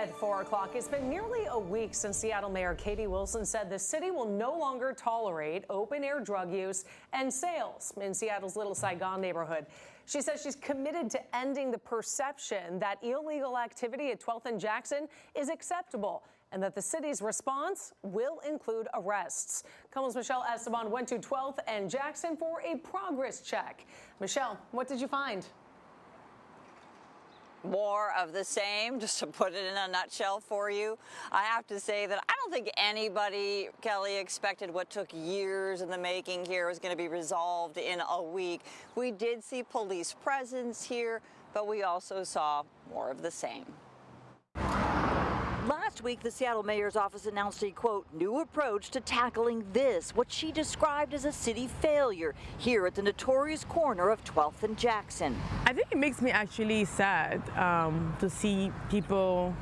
at 4 o'clock. It's been nearly a week since Seattle Mayor Katie Wilson said the city will no longer tolerate open-air drug use and sales in Seattle's Little Saigon neighborhood. She says she's committed to ending the perception that illegal activity at 12th and Jackson is acceptable, and that the city's response will include arrests. KOMO's Michelle Esteban went to 12th and Jackson for a progress check. Michelle, what did you find? More of the same, just to put it in a nutshell for you. I have to say that I don't think anybody, Kelly, expected what took years in the making here was going to be resolved in a week. We did see police presence here, but we also saw more of the same. Last week, the Seattle mayor's office announced a, quote, new approach to tackling this, what she described as a city failure, here at the notorious corner of 12th and Jackson. I think it makes me actually sad to see people,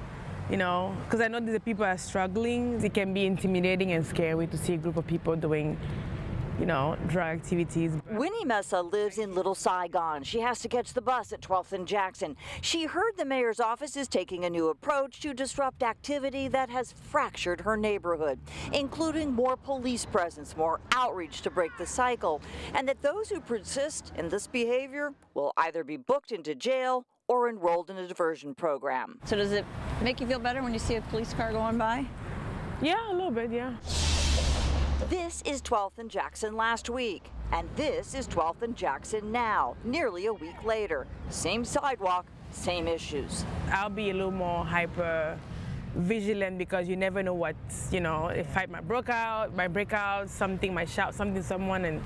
you know, because I know that the people are struggling. It can be intimidating and scary to see a group of people doing, you know, drug activities. Winni Messa lives in Little Saigon. She has to catch the bus at 12th and Jackson. She heard the mayor's office is taking a new approach to disrupt activity that has fractured her neighborhood, including more police presence, more outreach to break the cycle, and that those who persist in this behavior will either be booked into jail or enrolled in a diversion program. So does it make you feel better when you see a police car going by? Yeah, a little bit, yeah. This is 12th and Jackson last week, and this is 12th and Jackson now, nearly a week later. Same sidewalk, same issues. I'll be a little more hyper vigilant because you never know what, you know, a fight might break out, something might shout something to someone, and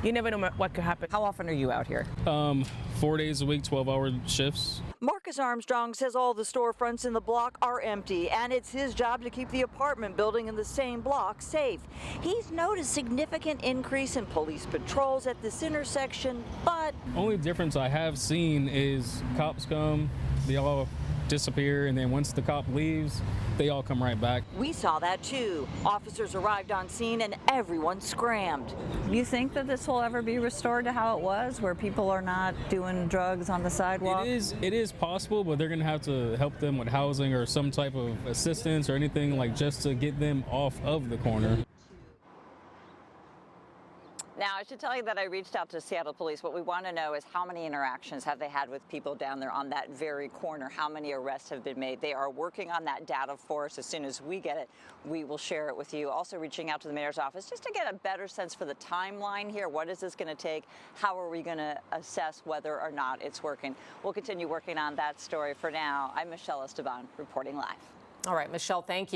you never know what could happen. How often are you out here? 4 days a week, 12-hour shifts. Marcus Armstrong says all the storefronts in the block are empty, and it's his job to keep the apartment building in the same block safe. He's noticed significant increase in police patrols at this intersection, but Only difference I have seen is cops come, they all disappear, and then once the cop leaves, they all come right back. we saw that too. Officers arrived on scene and everyone scrammed. You think that this will ever be restored to how it was, where people are not doing drugs on the sidewalk? It is possible, but they're gonna have to help them with housing or some type of assistance or anything, like just to get them off of the corner. Now, I should tell you that I reached out to Seattle Police. What we want to know is how many interactions have they had with people down there on that very corner? How many arrests have been made? They are working on that data for us. As soon as we get it, we will share it with you. Also reaching out to the mayor's office just to get a better sense for the timeline here. What is this going to take? How are we going to assess whether or not it's working? We'll continue working on that story. For now, I'm Michelle Esteban reporting live. All right, Michelle, thank you.